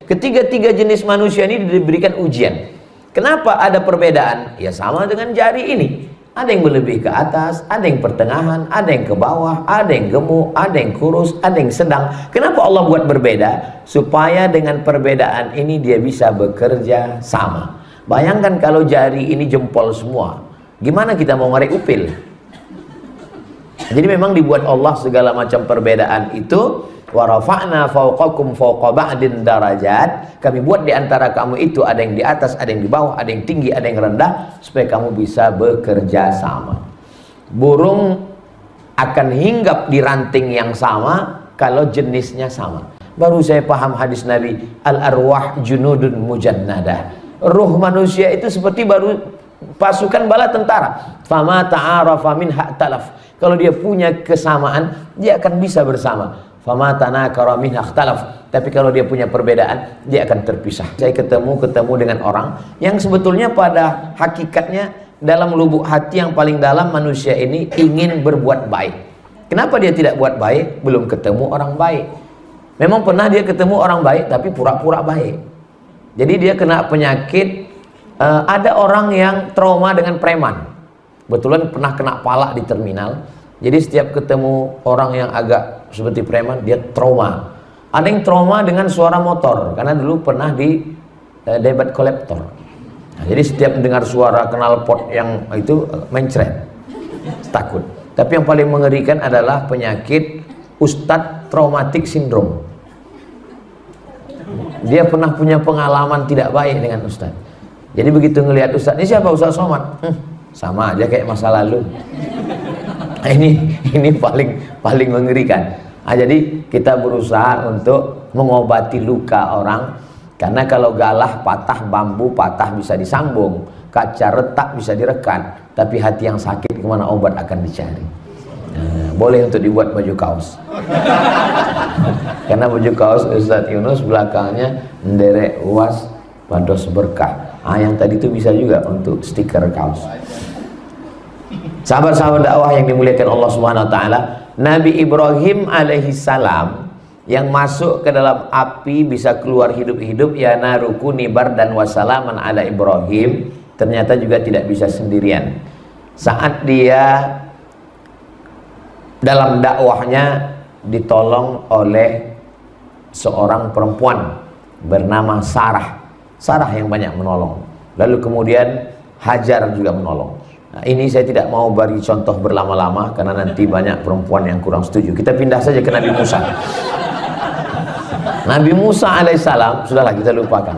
Ketiga-tiga jenis manusia ini diberikan ujian. Kenapa ada perbedaan? Ya sama dengan jari ini. Ada yang berlebih ke atas, ada yang pertengahan, ada yang ke bawah, ada yang gemuk, ada yang kurus, ada yang sedang. Kenapa Allah buat berbeda? Supaya dengan perbedaan ini dia bisa bekerja sama. Bayangkan kalau jari ini jempol semua, gimana kita mau ngerek upil? Jadi memang dibuat Allah segala macam perbedaan itu. Wa rafa'na fawqakum fawqa ba'din darajat. Kami buat di antara kamu itu ada yang di atas, ada yang di bawah, ada yang tinggi, ada yang rendah, supaya kamu bisa bekerja sama. Burung akan hinggap di ranting yang sama kalau jenisnya sama. Baru saya paham hadis Nabi, al-arwah junudun mujannadah. Ruh manusia itu seperti baru pasukan bala tentara. Fama ta'arafa minha talaf. Kalau dia punya kesamaan, dia akan bisa bersama. Fama tanakara minha ikhtalaf. Tapi kalau dia punya perbedaan, dia akan terpisah. Saya ketemu dengan orang yang sebetulnya pada hakikatnya dalam lubuk hati yang paling dalam manusia ini ingin berbuat baik. Kenapa dia tidak buat baik? Belum ketemu orang baik. Memang pernah dia ketemu orang baik tapi pura-pura baik. Jadi dia kena penyakit. Ada orang yang trauma dengan preman. Betulan pernah kena palak di terminal. Jadi setiap ketemu orang yang agak seperti preman, dia trauma. Ada yang trauma dengan suara motor, karena dulu pernah di debat kolektor. Nah, jadi setiap mendengar suara knalpot yang itu mencret, takut. Tapi yang paling mengerikan adalah penyakit Ustadz Traumatic Syndrome. Dia pernah punya pengalaman tidak baik dengan Ustadz. Jadi begitu ngelihat Ustadz, ini siapa Ustadz Somad? Sama aja kayak masa lalu. Ini paling mengerikan. Nah, jadi kita berusaha untuk mengobati luka orang, karena kalau galah patah, bambu patah bisa disambung, kaca retak bisa direkat, tapi hati yang sakit kemana obat akan dicari. Nah, boleh untuk dibuat baju kaos. Karena baju kaos Ustadz Yunus belakangnya nderek uas pados berkah. Yang tadi itu bisa juga untuk stiker kaos. Sahabat-sahabat dakwah yang dimuliakan Allah Subhanahu wa taala, Nabi Ibrahim alaihi salam yang masuk ke dalam api bisa keluar hidup-hidup, ya narukuni bardan wasalaman ala Ibrahim, ternyata juga tidak bisa sendirian. Saat dia dalam dakwahnya ditolong oleh seorang perempuan bernama Sarah. Sarah yang banyak menolong. Lalu kemudian Hajar juga menolong. Nah, ini saya tidak mau beri contoh berlama-lama karena nanti banyak perempuan yang kurang setuju. Kita pindah saja ke Nabi Musa. Nabi Musa alaihissalam, sudahlah kita lupakan.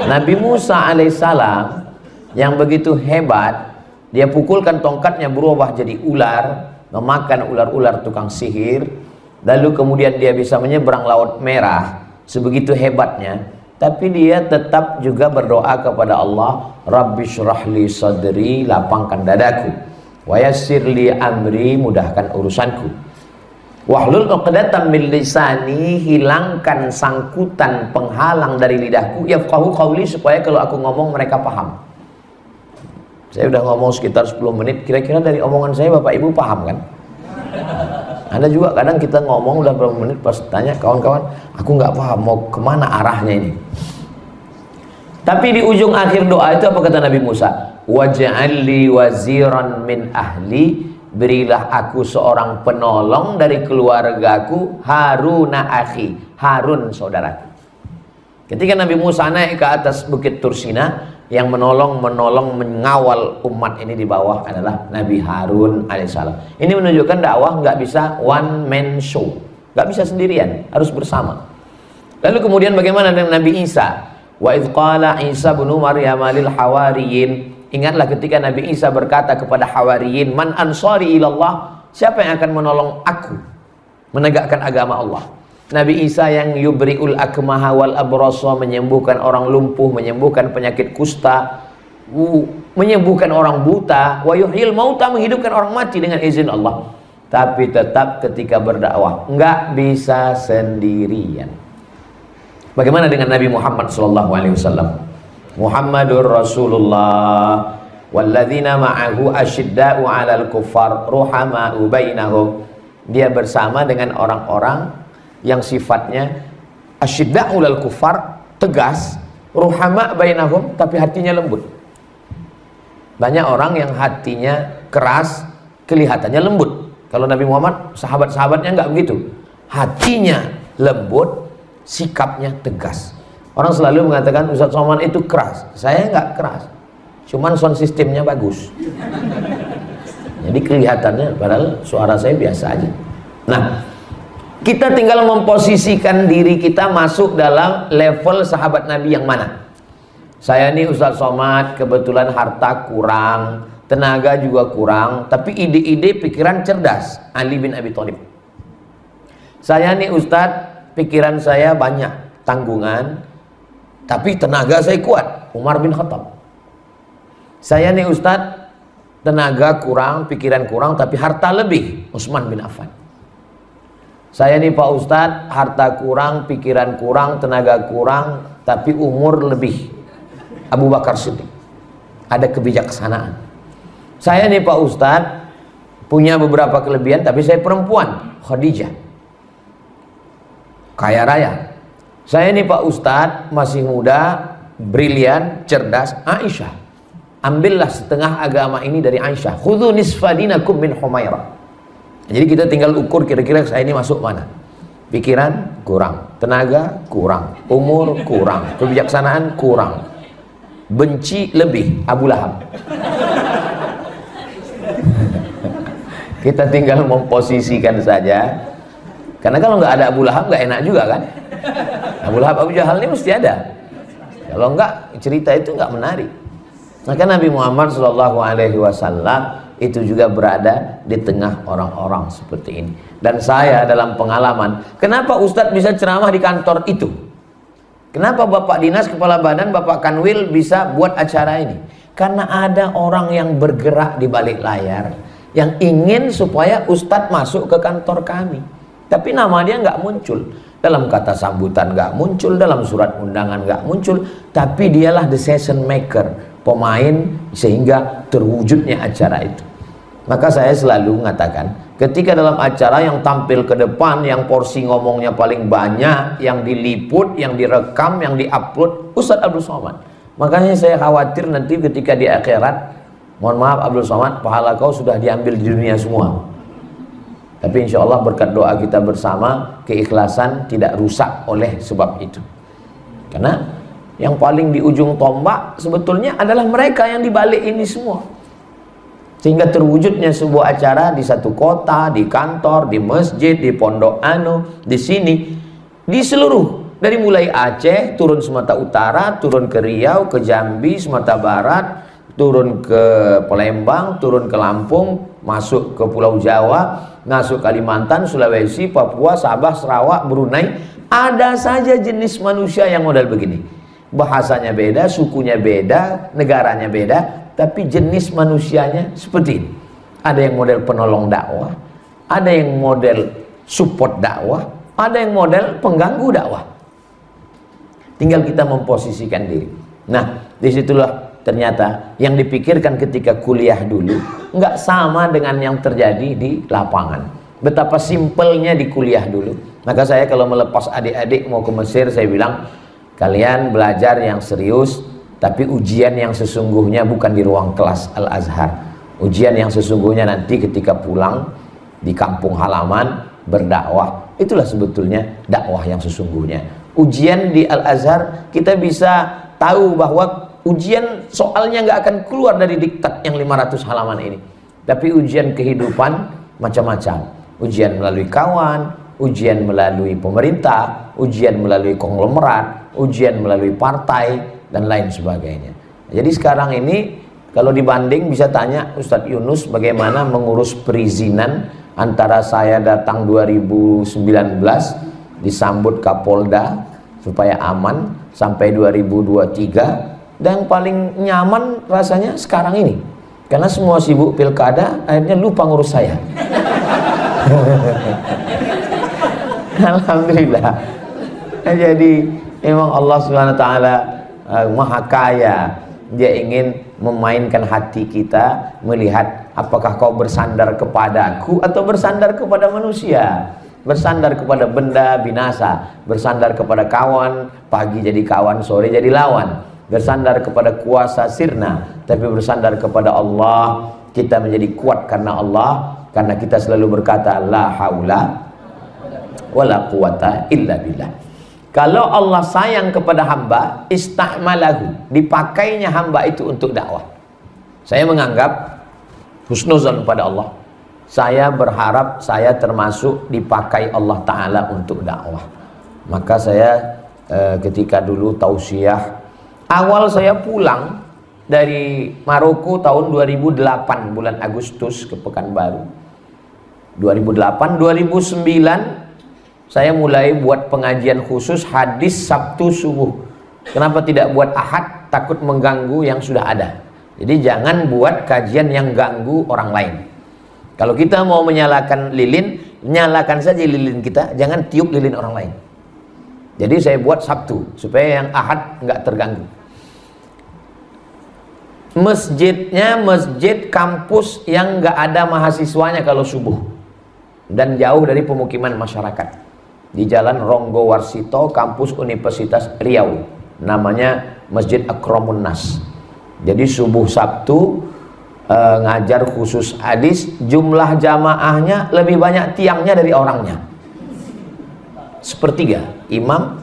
Nabi Musa alaihissalam yang begitu hebat, dia pukulkan tongkatnya berubah jadi ular, memakan ular-ular tukang sihir. Lalu kemudian dia bisa menyeberang Laut Merah, sebegitu hebatnya. Tapi dia tetap juga berdoa kepada Allah, Rabbi syrahli sadri, lapangkan dadaku, wa yassirli amri, mudahkan urusanku, wahlul 'uqdatam min lisani, hilangkan sangkutan penghalang dari lidahku, yafqahu qauli, supaya kalau aku ngomong mereka paham. Saya udah ngomong sekitar 10 menit, kira-kira dari omongan saya Bapak Ibu paham kan? Ada juga kadang kita ngomong udah berapa menit, pas tanya kawan-kawan, aku nggak paham mau kemana arahnya ini. Tapi di ujung akhir doa itu apa kata Nabi Musa? Waj'alli waziran min ahli, berilah aku seorang penolong dari keluargaku, Haruna akhi, Harun saudaraku. Ketika Nabi Musa naik ke atas bukit Tursina, yang menolong mengawal umat ini di bawah adalah Nabi Harun alaihissalam. Ini menunjukkan dakwah nggak bisa one man show, nggak bisa sendirian, harus bersama. Lalu kemudian bagaimana dengan Nabi Isa? Wa idz qala Isa bin Maryam lil hawariyin, ingatlah ketika Nabi Isa berkata kepada hawariyin, man ansari ilallah, siapa yang akan menolong aku menegakkan agama Allah? Nabi Isa yang yubri'ul akmaha wal abrasa, menyembuhkan orang lumpuh, menyembuhkan penyakit kusta, menyembuhkan orang buta, wa yuhyil mauta, menghidupkan orang mati dengan izin Allah. Tapi tetap ketika berdakwah nggak bisa sendirian. Bagaimana dengan Nabi Muhammad SAW? Muhammadur Rasulullah walladzina ma'ahu asyidda'u 'alal kuffar ruhama'u bainahum. Dia bersama dengan orang-orang yang sifatnya Asyidda'u lal kufar, tegas, ruhama bainahum, tapi hatinya lembut. Banyak orang yang hatinya keras, kelihatannya lembut. Kalau Nabi Muhammad, sahabat-sahabatnya enggak begitu. Hatinya lembut, sikapnya tegas. Orang selalu mengatakan Ustaz Somad itu keras. Saya enggak keras, cuman sound systemnya bagus. Jadi kelihatannya, padahal suara saya biasa aja. Nah, kita tinggal memposisikan diri kita masuk dalam level sahabat Nabi yang mana. Saya nih Ustaz Somad, kebetulan harta kurang, tenaga juga kurang, tapi ide-ide pikiran cerdas, Ali bin Abi Thalib. Saya nih Ustaz, pikiran saya banyak, tanggungan, tapi tenaga saya kuat, Umar bin Khattab. Saya nih Ustaz, tenaga kurang, pikiran kurang, tapi harta lebih, Utsman bin Affan. Saya nih Pak Ustadz, harta kurang, pikiran kurang, tenaga kurang, tapi umur lebih, Abu Bakar Siddiq. Ada kebijaksanaan. Saya nih Pak Ustadz, punya beberapa kelebihan, tapi saya perempuan, Khadijah. Kaya raya. Saya nih Pak Ustadz, masih muda, brilian, cerdas, Aisyah. Ambillah setengah agama ini dari Aisyah. Khudhu nisfa dinakum min Humairah. Jadi kita tinggal ukur kira-kira saya ini masuk mana. Pikiran kurang, tenaga kurang, umur kurang, kebijaksanaan kurang, benci lebih, Abu Lahab. Kita tinggal memposisikan saja. Karena kalau nggak ada Abu Lahab nggak enak juga kan. Abu Lahab, Abu Jahal ini mesti ada. Kalau nggak, cerita itu nggak menarik. Maka Nabi Muhammad SAW itu juga berada di tengah orang-orang seperti ini. Dan saya dalam pengalaman, kenapa Ustadz bisa ceramah di kantor itu? Kenapa Bapak Dinas, Kepala Badan, Bapak Kanwil bisa buat acara ini? Karena ada orang yang bergerak di balik layar, yang ingin supaya Ustadz masuk ke kantor kami. Tapi nama dia nggak muncul. Dalam kata sambutan nggak muncul, dalam surat undangan nggak muncul. Tapi dialah the session maker, pemain sehingga terwujudnya acara itu. Maka saya selalu mengatakan, ketika dalam acara yang tampil ke depan, yang porsi ngomongnya paling banyak, yang diliput, yang direkam, yang diupload, Ustadz Abdul Somad. Makanya saya khawatir nanti ketika di akhirat, mohon maaf Abdul Somad, pahala kau sudah diambil di dunia semua. Tapi insya Allah berkat doa kita bersama, keikhlasan tidak rusak oleh sebab itu. Karena yang paling di ujung tombak sebetulnya adalah mereka yang dibalik ini semua. Sehingga terwujudnya sebuah acara di satu kota, di kantor, di masjid, di pondok anu, di sini, di seluruh, dari mulai Aceh, turun Sumatera Utara, turun ke Riau, ke Jambi, Sumatera Barat, turun ke Palembang, turun ke Lampung, masuk ke Pulau Jawa, masuk Kalimantan, Sulawesi, Papua, Sabah, Sarawak, Brunei. Ada saja jenis manusia yang model begini. Bahasanya beda, sukunya beda, negaranya beda, tapi jenis manusianya seperti ini. Ada yang model penolong dakwah, ada yang model support dakwah, ada yang model pengganggu dakwah. Tinggal kita memposisikan diri. Nah, disitulah ternyata yang dipikirkan ketika kuliah dulu nggak sama dengan yang terjadi di lapangan. Betapa simpelnya di kuliah dulu. Maka saya kalau melepas adik-adik mau ke Mesir, saya bilang, kalian belajar yang serius, tapi ujian yang sesungguhnya bukan di ruang kelas Al-Azhar. Ujian yang sesungguhnya nanti ketika pulang di kampung halaman berdakwah. Itulah sebetulnya dakwah yang sesungguhnya. Ujian di Al-Azhar kita bisa tahu bahwa ujian soalnya nggak akan keluar dari diktat yang 500 halaman ini. Tapi ujian kehidupan macam-macam. Ujian melalui kawan, ujian melalui pemerintah, ujian melalui konglomerat, ujian melalui partai, dan lain sebagainya. Jadi sekarang ini kalau dibanding bisa tanya Ustadz Yunus bagaimana mengurus perizinan antara saya datang 2019 disambut Kapolda supaya aman sampai 2023, dan paling nyaman rasanya sekarang ini karena semua sibuk pilkada akhirnya lupa ngurus saya. Alhamdulillah. Jadi memang Allah Subhanahu wa taala Maha Kaya. Dia ingin memainkan hati kita, melihat apakah kau bersandar kepadaku atau bersandar kepada manusia. bersandar kepada benda binasa, bersandar kepada kawan, pagi jadi kawan, sore jadi lawan, bersandar kepada kuasa sirna, tapi bersandar kepada Allah, kita menjadi kuat karena Allah, karena kita selalu berkata la haula wala quwata illa billah. Kalau Allah sayang kepada hamba, istahmalahu, dipakainya hamba itu untuk dakwah. Saya menganggap husnuzon pada Allah. Saya berharap saya termasuk dipakai Allah Ta'ala untuk dakwah. Maka saya ketika dulu tausiah, awal saya pulang dari Maroko tahun 2008 bulan Agustus ke Pekanbaru. 2008, 2009 saya mulai buat pengajian khusus hadis Sabtu subuh. Kenapa tidak buat Ahad? Takut mengganggu yang sudah ada. Jadi jangan buat kajian yang ganggu orang lain. Kalau kita mau menyalakan lilin, nyalakan saja lilin kita, jangan tiup lilin orang lain. Jadi saya buat Sabtu supaya yang Ahad nggak terganggu. Masjidnya masjid kampus yang nggak ada mahasiswanya kalau subuh, dan jauh dari pemukiman masyarakat. Di Jalan Ronggo Warsito, kampus Universitas Riau, namanya Masjid Akramun Nas. Jadi subuh Sabtu ngajar khusus hadis, jumlah jamaahnya lebih banyak tiangnya dari orangnya. Sepertiga, imam,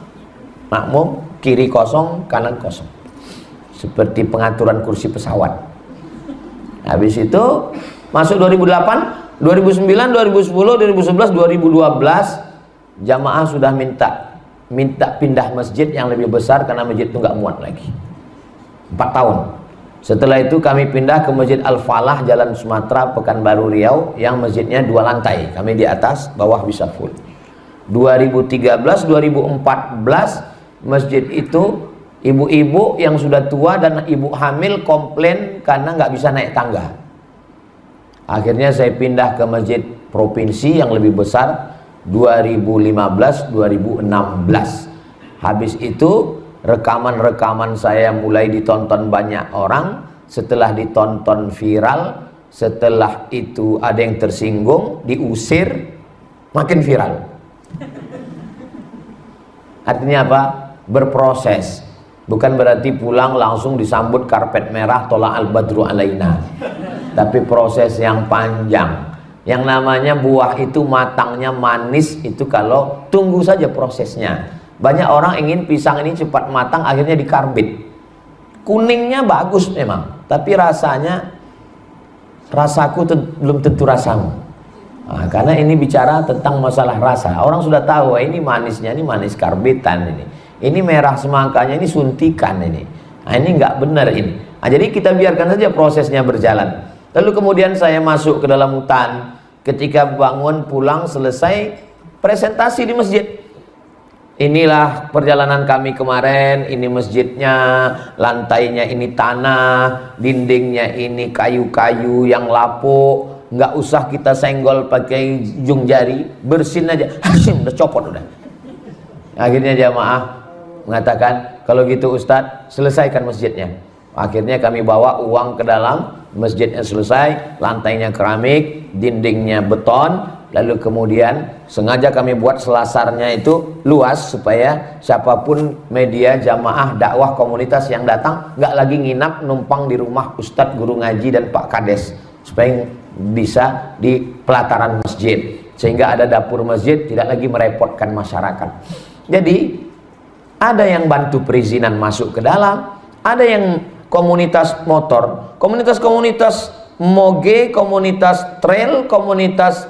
makmum, kiri kosong, kanan kosong, seperti pengaturan kursi pesawat. Habis itu masuk 2008, 2009, 2010, 2011, 2012 jamaah sudah minta pindah masjid yang lebih besar karena masjid itu nggak muat lagi. 4 tahun. Setelah itu kami pindah ke Masjid Al-Falah, Jalan Sumatera, Pekanbaru Riau, yang masjidnya 2 lantai. Kami di atas, bawah bisa full. 2013, 2014 masjid itu ibu-ibu yang sudah tua dan ibu hamil komplain karena nggak bisa naik tangga. Akhirnya saya pindah ke masjid provinsi yang lebih besar 2015, 2016. Habis itu rekaman-rekaman saya mulai ditonton banyak orang. Setelah ditonton viral, setelah itu ada yang tersinggung, diusir, makin viral. Artinya apa? Berproses. Bukan berarti pulang langsung disambut karpet merah tola al-badru alaina, tapi proses yang panjang. Yang namanya buah itu matangnya manis itu kalau tunggu saja prosesnya. Banyak orang ingin pisang ini cepat matang, akhirnya dikarbit. Kuningnya bagus memang, tapi rasanya, rasaku belum tentu rasamu. Nah, karena ini bicara tentang masalah rasa. Orang sudah tahu ini manisnya, ini manis karbitan ini. Ini merah semangkanya, ini suntikan ini. Nah, ini nggak benar ini. Nah, jadi kita biarkan saja prosesnya berjalan. Lalu kemudian saya masuk ke dalam hutan. Ketika bangun pulang selesai presentasi di masjid. Inilah perjalanan kami kemarin. Ini masjidnya, lantainya ini tanah, dindingnya ini kayu-kayu yang lapuk. Nggak usah kita senggol pakai ujung jari, bersin aja. Hasim, udah copot udah. Akhirnya jamaah mengatakan, kalau gitu Ustadz, selesaikan masjidnya. Akhirnya kami bawa uang ke dalam, masjidnya selesai, lantainya keramik, dindingnya beton, lalu kemudian sengaja kami buat selasarnya itu luas supaya siapapun media, jamaah, dakwah, komunitas yang datang nggak lagi nginap numpang di rumah Ustadz, guru ngaji dan Pak Kades, supaya bisa di pelataran masjid, sehingga ada dapur masjid, tidak lagi merepotkan masyarakat. Jadi ada yang bantu perizinan masuk ke dalam, ada yang komunitas motor, komunitas-komunitas moge, komunitas trail, komunitas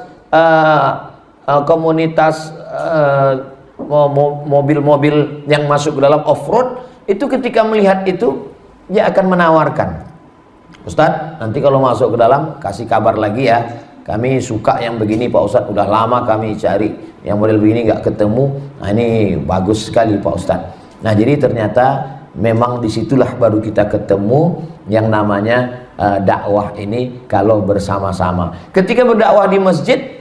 mobil-mobil yang masuk ke dalam off-road. Itu ketika melihat itu, dia akan menawarkan, Ustadz, nanti kalau masuk ke dalam kasih kabar lagi ya, kami suka yang begini Pak Ustadz, udah lama kami cari yang model begini nggak ketemu. Nah, ini bagus sekali Pak Ustadz. Nah, jadi ternyata memang disitulah baru kita ketemu yang namanya dakwah ini kalau bersama-sama. Ketika berdakwah di masjid,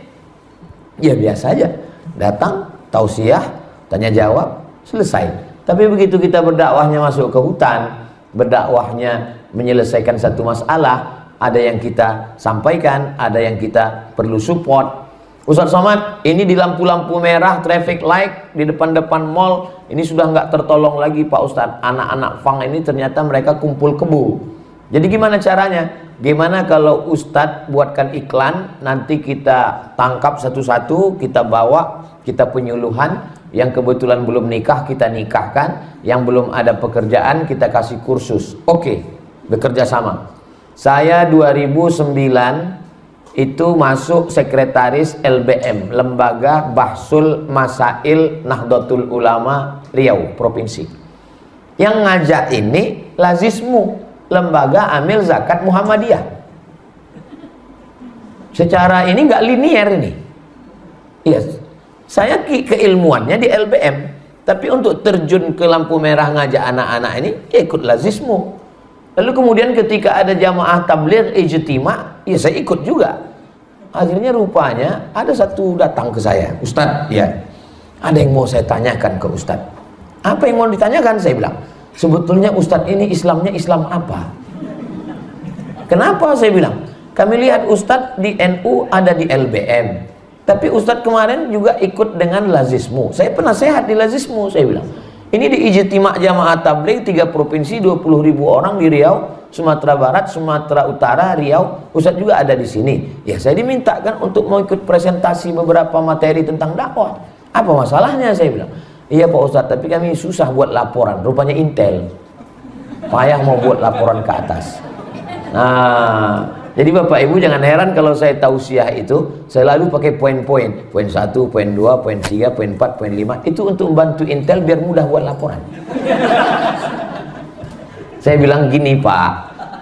ya biasa aja, datang, tausiah, tanya jawab, selesai. Tapi begitu kita berdakwahnya masuk ke hutan, berdakwahnya menyelesaikan satu masalah, ada yang kita sampaikan, ada yang kita perlu support. Ustaz Somad, ini di lampu-lampu merah, traffic light, di depan-depan mall, ini sudah nggak tertolong lagi Pak Ustadz. Anak-anak fang ini ternyata mereka kumpul kebo. Jadi gimana caranya? Gimana kalau Ustadz buatkan iklan, nanti kita tangkap satu-satu, kita bawa, kita penyuluhan, yang kebetulan belum nikah kita nikahkan, yang belum ada pekerjaan kita kasih kursus. Oke, bekerja sama. Saya 2009 itu masuk sekretaris LBM, Lembaga Bahsul Masail Nahdlatul Ulama Riau Provinsi. Yang ngajak ini Lazismu, Lembaga Amil Zakat Muhammadiyah. Secara ini nggak linier ini. Yes. Saya keilmuannya di LBM, tapi untuk terjun ke lampu merah ngajak anak-anak ini ikut Lazismu. Lalu kemudian ketika ada jamaah tabligh ijtima, ya saya ikut juga. Akhirnya rupanya ada satu datang ke saya, Ustadz, ya, ada yang mau saya tanyakan ke Ustadz. Apa yang mau ditanyakan? Saya bilang, sebetulnya Ustadz ini Islamnya Islam apa? Kenapa? Saya bilang, kami lihat Ustadz di NU ada di LBM, tapi Ustadz kemarin juga ikut dengan Lazismu. Saya pernah sehat di Lazismu, saya bilang. Ini di ijtima jamaah tabligh 3 provinsi 20.000 orang di Riau, Sumatera Barat, Sumatera Utara, Riau. Ustadz juga ada di sini. Ya saya dimintakan untuk mau ikut presentasi beberapa materi tentang dakwah. Apa masalahnya? Saya bilang. Iya Pak Ustadz, tapi kami susah buat laporan. Rupanya Intel payah mau buat laporan ke atas. Nah, jadi Bapak Ibu jangan heran kalau saya tausiah itu, saya lalu pakai poin-poin. Poin 1, poin 2, poin 3, poin 4, poin 5. Itu untuk membantu Intel biar mudah buat laporan. Saya bilang gini Pak,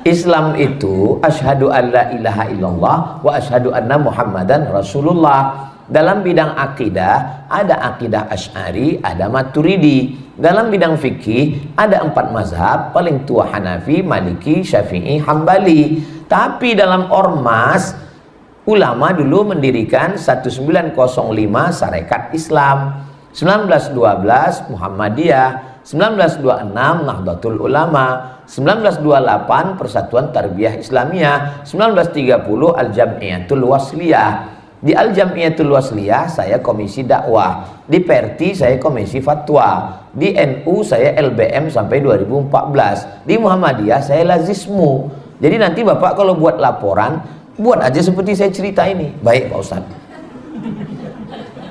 Islam itu asyhadu an la ilaha illallah wa asyhadu anna Muhammadan Rasulullah. Dalam bidang akidah ada akidah Asy'ari, ada Maturidi. Dalam bidang fikih ada 4 mazhab, paling tua Hanafi, Maliki, Syafi'i, Hambali. Tapi dalam ormas, ulama dulu mendirikan 1905 Sarekat Islam, 1912 Muhammadiyah, 1926 Nahdlatul Ulama, 1928 Persatuan Tarbiyah Islamiyah, 1930 Al-Jam'iyatul Wasliyah. Di Al-Jam'iyatul Wasliyah saya komisi dakwah, di Perti saya komisi fatwa, di NU saya LBM sampai 2014, di Muhammadiyah saya Lazismu. Jadi nanti Bapak kalau buat laporan, buat aja seperti saya cerita ini. Baik Pak Ustadz.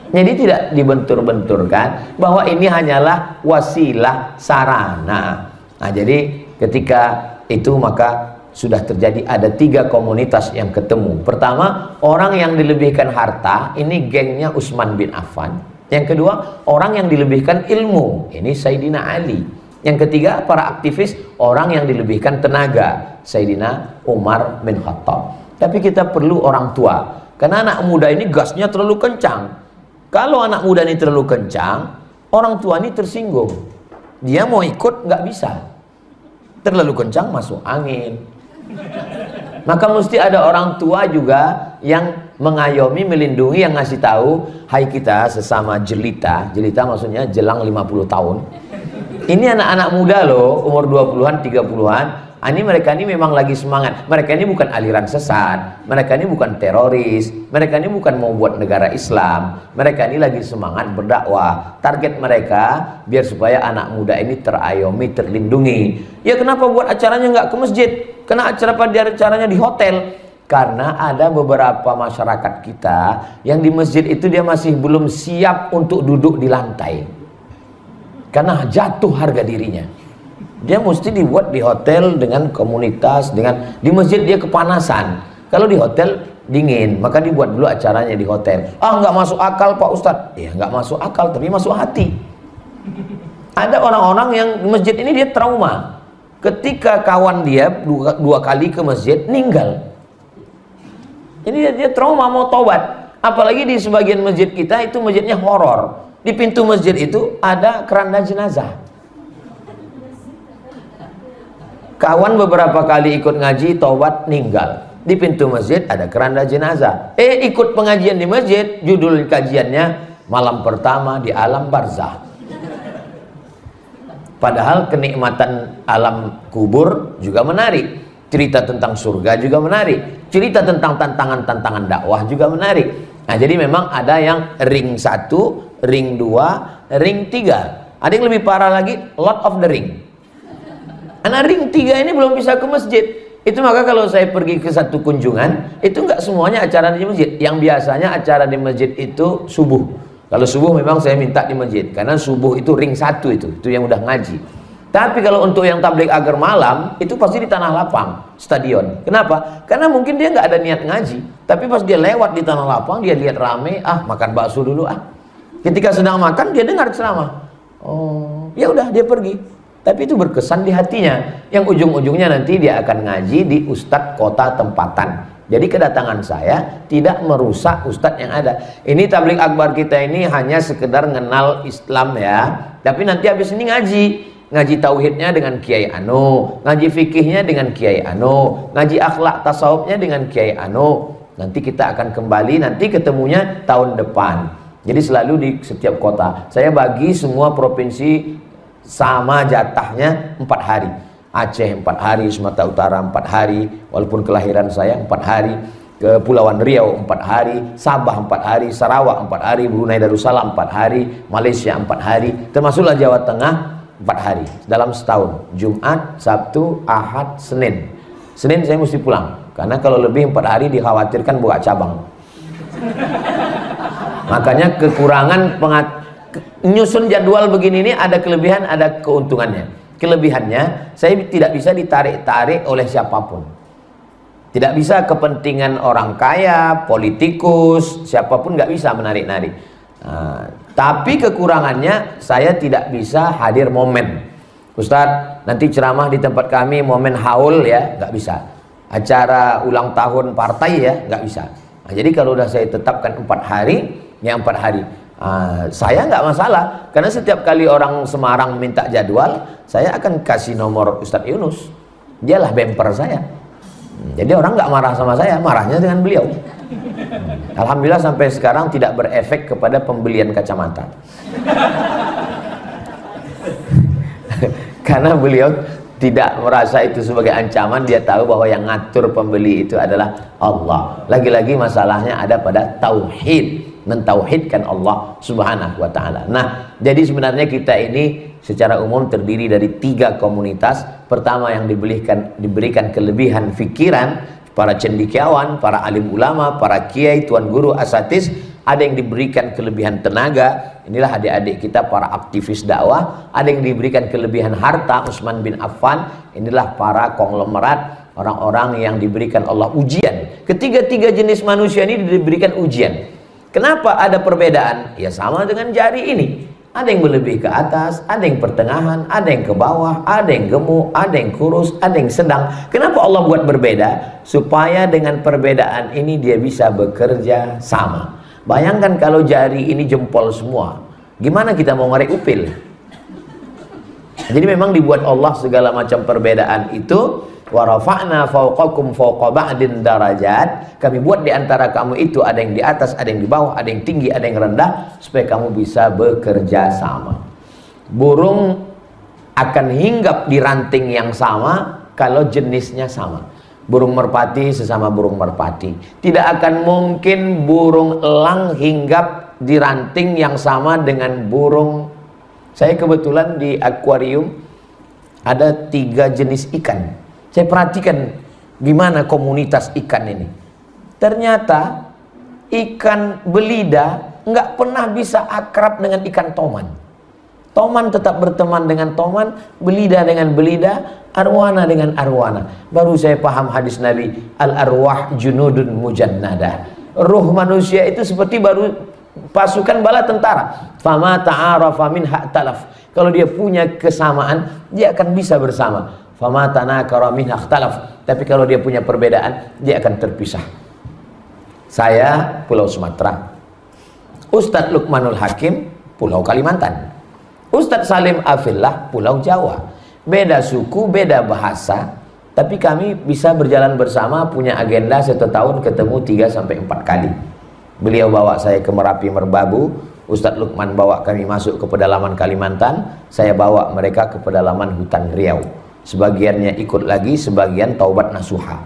Jadi tidak dibentur-benturkan bahwa ini hanyalah wasilah sarana. Nah jadi ketika itu maka sudah terjadi ada 3 komunitas yang ketemu. Pertama, orang yang dilebihkan harta, ini gengnya Utsman bin Affan. Yang kedua, orang yang dilebihkan ilmu, ini Sayyidina Ali. Yang ketiga, para aktivis, orang yang dilebihkan tenaga, Sayyidina Umar bin Khattab. Tapi kita perlu orang tua, karena anak muda ini gasnya terlalu kencang. Kalau anak muda ini terlalu kencang, orang tua ini tersinggung. Dia mau ikut nggak bisa. Terlalu kencang masuk angin. Maka mesti ada orang tua juga yang mengayomi, melindungi, yang ngasih tahu, hai kita sesama jelita. Jelita maksudnya jelang 50 tahun. Ini anak-anak muda loh, umur 20-an, 30-an. Ini mereka ini memang lagi semangat. Mereka ini bukan aliran sesat, mereka ini bukan teroris, mereka ini bukan mau buat negara Islam. Mereka ini lagi semangat berdakwah. Target mereka biar supaya anak muda ini terayomi, terlindungi. Ya kenapa buat acaranya nggak ke masjid? Karena acaranya di hotel. Karena ada beberapa masyarakat kita yang di masjid itu dia masih belum siap untuk duduk di lantai. Karena jatuh harga dirinya. Dia mesti dibuat di hotel dengan komunitas, dengan di masjid dia kepanasan. Kalau di hotel dingin, maka dibuat dulu acaranya di hotel. Ah nggak masuk akal Pak Ustadz. Ya nggak masuk akal, tapi masuk hati. Ada orang-orang yang di masjid ini dia trauma. Ketika kawan dia dua kali ke masjid meninggal. Jadi dia trauma mau tobat. Apalagi di sebagian masjid kita itu masjidnya horor. Di pintu masjid itu ada keranda jenazah. Kawan beberapa kali ikut ngaji, taubat, meninggal. Di pintu masjid ada keranda jenazah. Ikut pengajian di masjid, judul kajiannya malam pertama di alam barzah. Padahal kenikmatan alam kubur juga menarik. Cerita tentang surga juga menarik. Cerita tentang tantangan-tantangan dakwah juga menarik. Nah, jadi memang ada yang ring 1, ring 2, ring 3. Ada yang lebih parah lagi, Lord of the Ring. Karena ring 3 ini belum bisa ke masjid. Itu maka kalau saya pergi ke satu kunjungan, itu nggak semuanya acara di masjid. Yang biasanya acara di masjid itu subuh. Kalau subuh memang saya minta di masjid, karena subuh itu ring 1 itu yang udah ngaji. Tapi kalau untuk yang tabligh agar malam, itu pasti di tanah lapang, stadion. Kenapa? Karena mungkin dia nggak ada niat ngaji, tapi pas dia lewat di tanah lapang, dia lihat rame, makan bakso dulu Ketika sedang makan, dia dengar ceramah. Oh, ya udah dia pergi. Tapi itu berkesan di hatinya. Yang ujung-ujungnya nanti dia akan ngaji di ustadz kota tempatan. Jadi kedatangan saya tidak merusak ustadz yang ada. Ini tabligh akbar kita ini hanya sekedar mengenal Islam ya. Tapi nanti habis ini ngaji tauhidnya dengan Kiai Anu, ngaji fikihnya dengan Kiai Anu, ngaji akhlak tasawufnya dengan Kiai Anu. Nanti kita akan kembali, nanti ketemunya tahun depan. Jadi selalu di setiap kota saya bagi semua provinsi sama jatahnya 4 hari. Aceh 4 hari, Sumatera Utara 4 hari, walaupun kelahiran saya 4 hari. Kepulauan Riau 4 hari, Sabah 4 hari, Sarawak 4 hari, Brunei Darussalam 4 hari, Malaysia 4 hari, termasuklah Jawa Tengah 4 hari dalam setahun. Jumat, Sabtu, Ahad, Senin. Senin saya mesti pulang, karena kalau lebih 4 hari dikhawatirkan buka cabang. Makanya kekurangan nyusun jadwal begini ini ada kelebihan, ada keuntungannya. Kelebihannya, saya tidak bisa ditarik-tarik oleh siapapun. Tidak bisa kepentingan orang kaya, politikus, siapapun nggak bisa menarik-narik. Tapi kekurangannya, saya tidak bisa hadir momen. Ustadz, nanti ceramah di tempat kami momen haul ya, nggak bisa. Acara ulang tahun partai ya, nggak bisa. Jadi kalau udah saya tetapkan 4 hari, ya 4 hari. Saya nggak masalah, karena setiap kali orang Semarang minta jadwal, saya akan kasih nomor Ustadz Yunus. Dialah bemper saya. Jadi orang nggak marah sama saya, marahnya dengan beliau. Alhamdulillah sampai sekarang tidak berefek kepada pembelian kacamata. Karena beliau tidak merasa itu sebagai ancaman, dia tahu bahwa yang ngatur pembeli itu adalah Allah. Lagi-lagi masalahnya ada pada tauhid, mentauhidkan Allah Subhanahu wa taala. Nah, jadi sebenarnya kita ini secara umum terdiri dari 3 komunitas. Pertama yang diberikan kelebihan fikiran, para cendekiawan, para alim ulama, para kiai, tuan guru, asatis. Ada yang diberikan kelebihan tenaga, inilah adik-adik kita para aktivis dakwah. Ada yang diberikan kelebihan harta, Utsman bin Affan. Inilah para konglomerat, orang-orang yang diberikan Allah ujian. Ketiga-tiga jenis manusia ini diberikan ujian. Kenapa ada perbedaan? Ya sama dengan jari ini. Ada yang lebih ke atas, ada yang pertengahan, ada yang ke bawah, ada yang gemuk, ada yang kurus, ada yang sedang. Kenapa Allah buat berbeda? Supaya dengan perbedaan ini dia bisa bekerja sama. Bayangkan kalau jari ini jempol semua, gimana kita mau ngerek upil? Jadi memang dibuat Allah segala macam perbedaan itu. Wa rafa'na fawqakum fawqa ba'din darajat. Kami buat di antara kamu itu ada yang di atas, ada yang di bawah, ada yang tinggi, ada yang rendah, supaya kamu bisa bekerja sama. Burung akan hinggap di ranting yang sama kalau jenisnya sama. Burung merpati sesama burung merpati. Tidak akan mungkin burung elang hinggap di ranting yang sama dengan burung. Saya kebetulan di akuarium ada 3 jenis ikan. Saya perhatikan gimana komunitas ikan ini. Ternyata ikan belida nggak pernah bisa akrab dengan ikan toman. Toman tetap berteman dengan toman, belida dengan belida, arwana dengan arwana. Baru saya paham hadis Nabi, al-arwah junudun mujannadah. Ruh manusia itu seperti baru pasukan bala tentara. Fama ta'arafa min ha'talaf. Kalau dia punya kesamaan, dia akan bisa bersama. Fama tanakara min ha'talaf. Tapi kalau dia punya perbedaan, dia akan terpisah. Saya Pulau Sumatera, Ustadz Lukmanul Hakim Pulau Kalimantan, Ustadz Salim Afillah Pulau Jawa. Beda suku, beda bahasa, tapi kami bisa berjalan bersama, punya agenda 1 tahun ketemu 3-4 kali. Beliau bawa saya ke Merapi Merbabu, Ustadz Lukman bawa kami masuk ke pedalaman Kalimantan, saya bawa mereka ke pedalaman hutan Riau. Sebagiannya ikut lagi, sebagian taubat nasuha.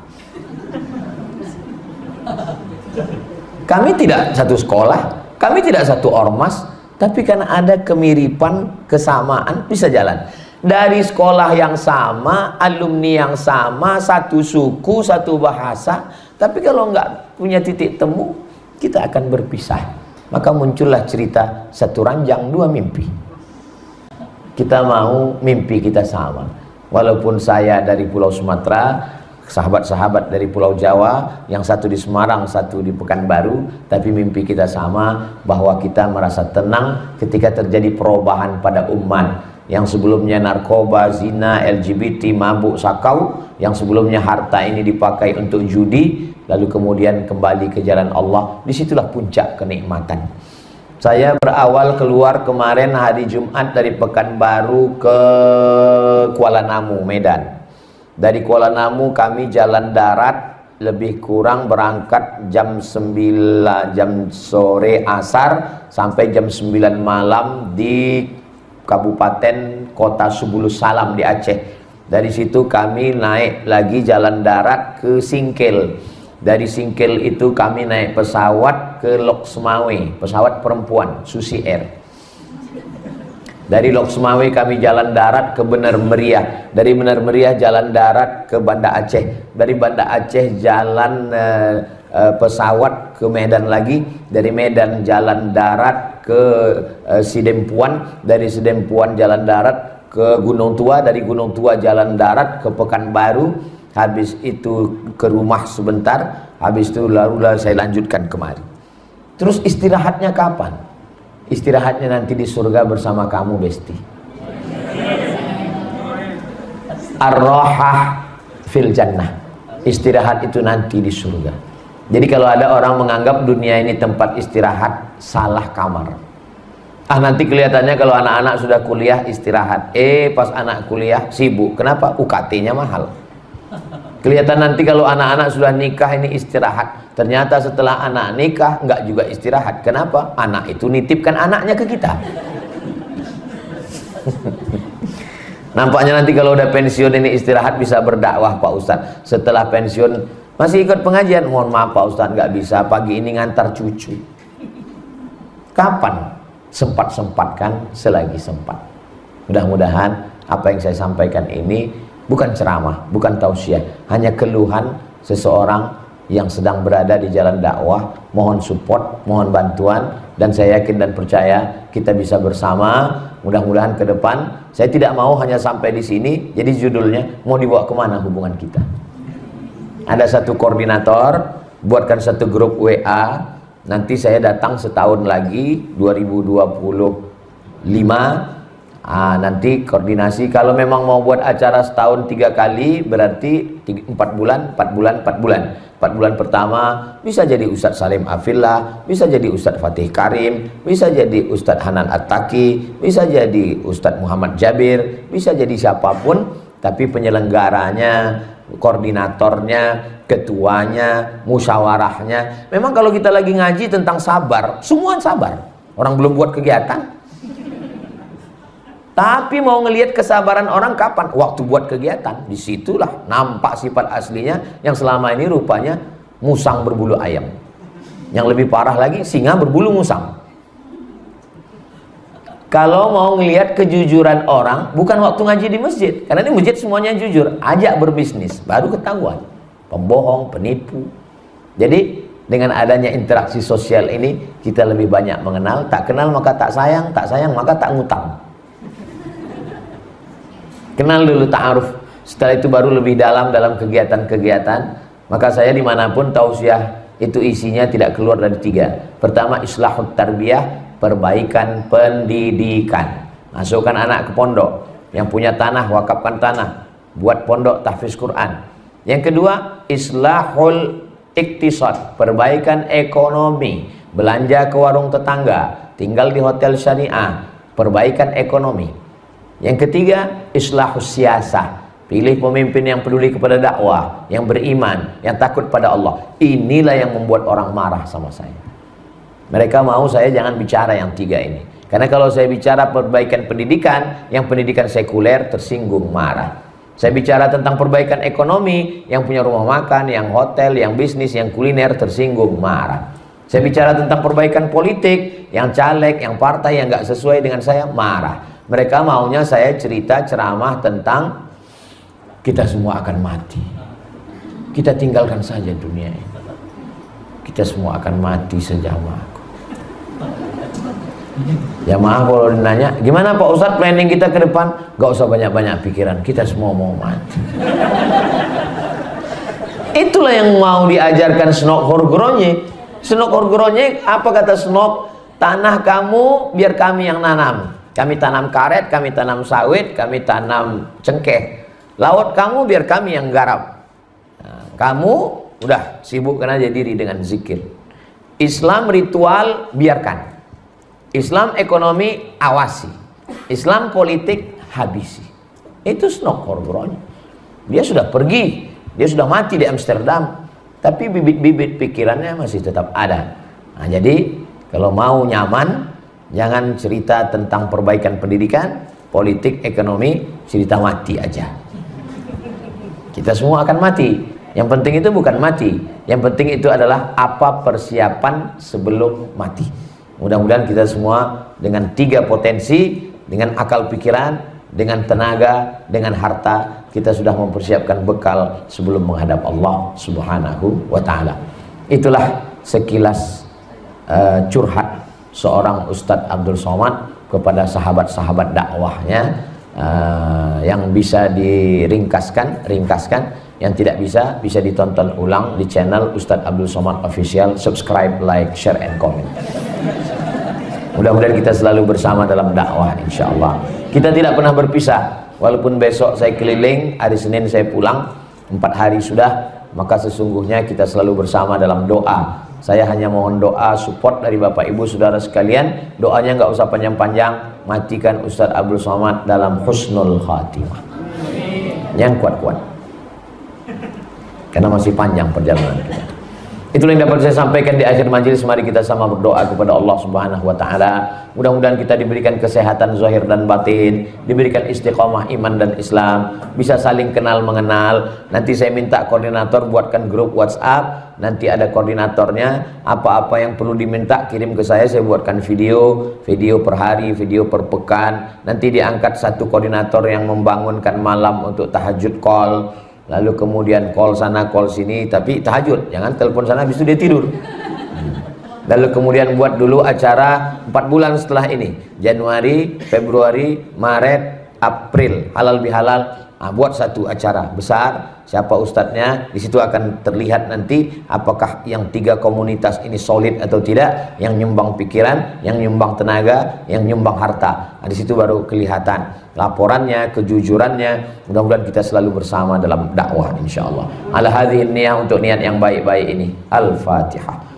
Kami tidak satu sekolah, kami tidak satu ormas, tapi karena ada kemiripan, kesamaan, bisa jalan. Dari sekolah yang sama, alumni yang sama, satu suku, satu bahasa, tapi kalau nggak punya titik temu, kita akan berpisah. Maka muncullah cerita satu ranjang dua mimpi. Kita mau mimpi kita sama. Walaupun saya dari Pulau Sumatera, sahabat-sahabat dari Pulau Jawa, yang satu di Semarang, satu di Pekanbaru, tapi mimpi kita sama, bahwa kita merasa tenang ketika terjadi perubahan pada umat. Yang sebelumnya narkoba, zina, LGBT, mabuk, sakau, yang sebelumnya harta ini dipakai untuk judi, lalu kemudian kembali ke jalan Allah. Disitulah puncak kenikmatan. Saya berawal keluar kemarin hari Jumat dari Pekanbaru ke Kuala Namu, Medan. Dari Kuala Namu kami jalan darat, lebih kurang berangkat jam 9 jam sore asar sampai jam 9 malam di Kabupaten Kota Subulus Salam di Aceh. Dari situ kami naik lagi jalan darat ke Singkil. Dari Singkil itu kami naik pesawat ke Lok Sumawe, pesawat perempuan Susi Air. Dari Lok Sumawe kami jalan darat ke Benar Meriah. Dari Benar Meriah jalan darat ke Banda Aceh. Dari Banda Aceh jalan pesawat ke Medan lagi. Dari Medan jalan darat ke Sidempuan. Dari Sidempuan jalan darat ke Gunung Tua. Dari Gunung Tua jalan darat ke Pekanbaru. Habis itu ke rumah sebentar. Habis itu lalu saya lanjutkan kemari. Terus istirahatnya kapan? Istirahatnya nanti di surga bersama kamu, Besti. Ar-rahah fil jannah. Istirahat itu nanti di surga. Jadi kalau ada orang menganggap dunia ini tempat istirahat, salah kamar. Nanti kelihatannya kalau anak-anak sudah kuliah istirahat. Pas anak kuliah sibuk. Kenapa? UKT-nya mahal. Kelihatan nanti kalau anak-anak sudah nikah ini istirahat. Ternyata setelah anak nikah nggak juga istirahat. Kenapa? Anak itu nitipkan anaknya ke kita. Nampaknya nanti kalau udah pensiun ini istirahat bisa berdakwah Pak Ustadz. Setelah pensiun masih ikut pengajian. Mohon maaf Pak Ustadz nggak bisa. Pagi ini ngantar cucu. Kapan? Sempat-sempatkan selagi sempat. Mudah-mudahan apa yang saya sampaikan ini bukan ceramah, bukan tausiah, hanya keluhan seseorang yang sedang berada di jalan dakwah. Mohon support, mohon bantuan, dan saya yakin dan percaya kita bisa bersama. Mudah-mudahan ke depan, saya tidak mau hanya sampai di sini. Jadi judulnya mau dibawa kemana hubungan kita. Ada satu koordinator, buatkan satu grup WA. Nanti saya datang setahun lagi, 2025. Nanti koordinasi. Kalau memang mau buat acara setahun 3 kali, berarti 4 bulan. 4 bulan pertama bisa jadi Ustadz Salim Afillah, bisa jadi Ustadz Fatih Karim, bisa jadi Ustadz Hanan At-Taki, bisa jadi Ustadz Muhammad Jabir, bisa jadi siapapun. Tapi penyelenggaranya, koordinatornya, ketuanya, musyawarahnya. Memang kalau kita lagi ngaji tentang sabar, semua sabar. Orang belum buat kegiatan. Tapi mau ngelihat kesabaran orang kapan? Waktu buat kegiatan. Disitulah nampak sifat aslinya, yang selama ini rupanya musang berbulu ayam. Yang lebih parah lagi, singa berbulu musang. Kalau mau ngelihat kejujuran orang, bukan waktu ngaji di masjid. Karena ini masjid semuanya jujur. Ajak berbisnis, baru ketahuan. Pembohong, penipu. Jadi dengan adanya interaksi sosial ini, kita lebih banyak mengenal. Tak kenal maka tak sayang maka tak ngutang. Kenal dulu, ta'aruf. Setelah itu baru lebih dalam kegiatan-kegiatan. Maka saya dimanapun tausiah itu isinya tidak keluar dari 3. Pertama, islahut tarbiyah, perbaikan pendidikan. Masukkan anak ke pondok. Yang punya tanah, wakafkan tanah. Buat pondok tahfiz Quran. Yang kedua, islahul iktisad, perbaikan ekonomi. Belanja ke warung tetangga, tinggal di hotel syariah, perbaikan ekonomi. Yang ketiga, islahus siyasah, pilih pemimpin yang peduli kepada dakwah, yang beriman, yang takut pada Allah. Inilah yang membuat orang marah sama saya. Mereka mau saya jangan bicara yang 3 ini. Karena kalau saya bicara perbaikan pendidikan, yang pendidikan sekuler tersinggung, marah. Saya bicara tentang perbaikan ekonomi, yang punya rumah makan, yang hotel, yang bisnis, yang kuliner tersinggung, marah. Saya bicara tentang perbaikan politik, yang caleg, yang partai yang nggak sesuai dengan saya marah. Mereka maunya saya cerita ceramah tentang kita semua akan mati. Kita tinggalkan saja dunia ini. Kita semua akan mati sejamaah. Ya maaf kalau nanya, gimana Pak Ustadz planning kita ke depan? Gak usah banyak-banyak pikiran, kita semua mau mati. Itulah yang mau diajarkan Snok Horgronje. Snok Horgronje, apa kata Snok? Tanah kamu biar kami yang nanam. Kami tanam karet, kami tanam sawit, kami tanam cengkeh. Laut kamu biar kami yang garap. Nah, kamu udah sibukkan aja diri dengan zikir. Islam ritual biarkan. Islam ekonomi awasi, Islam politik habisi. Itu Snok Horgronje. Dia sudah pergi, dia sudah mati di Amsterdam, tapi bibit-bibit pikirannya masih tetap ada. Nah, jadi kalau mau nyaman, jangan cerita tentang perbaikan pendidikan, politik, ekonomi, cerita mati aja. Kita semua akan mati. Yang penting itu bukan mati, yang penting itu adalah apa persiapan sebelum mati. Mudah-mudahan kita semua dengan 3 potensi, dengan akal pikiran, dengan tenaga, dengan harta, kita sudah mempersiapkan bekal sebelum menghadap Allah Subhanahu wa ta'ala. Itulah sekilas curhat seorang Ustadz Abdul Somad kepada sahabat-sahabat dakwahnya, yang bisa diringkaskan, yang tidak bisa ditonton ulang di channel Ustadz Abdul Somad Official. Subscribe, like, share, and comment. Mudah-mudahan kita selalu bersama dalam dakwah, insya Allah. Kita tidak pernah berpisah. Walaupun besok saya keliling, hari Senin saya pulang, 4 hari sudah, maka sesungguhnya kita selalu bersama dalam doa. Saya hanya mohon doa support dari Bapak Ibu Saudara sekalian. Doanya nggak usah panjang-panjang. Matikan Ustadz Abdul Somad dalam husnul khatimah. Yang kuat-kuat. Karena masih panjang perjalanan kita. Itulah yang dapat saya sampaikan di akhir majelis. Mari kita sama berdoa kepada Allah Subhanahu wa ta'ala. Mudah-mudahan kita diberikan kesehatan zahir dan batin, diberikan istiqomah iman dan Islam, bisa saling kenal mengenal. Nanti saya minta koordinator buatkan grup WhatsApp. Nanti ada koordinatornya. Apa-apa yang perlu diminta kirim ke saya buatkan video per hari, video per pekan. Nanti diangkat satu koordinator yang membangunkan malam untuk tahajud call. Lalu kemudian call sana call sini, tapi tahajud, jangan telepon sana habis itu dia tidur. Lalu kemudian buat dulu acara 4 bulan setelah ini, Januari, Februari, Maret, April, halal bihalal. Buat satu acara besar, siapa ustadznya, di situ akan terlihat nanti apakah yang 3 komunitas ini solid atau tidak, yang nyumbang pikiran, yang nyumbang tenaga, yang nyumbang harta. Di situ baru kelihatan laporannya, kejujurannya. Mudah-mudahan kita selalu bersama dalam dakwah, insyaallah. Ala hadhihi niyah, untuk niat yang baik-baik ini. Al-Fatihah.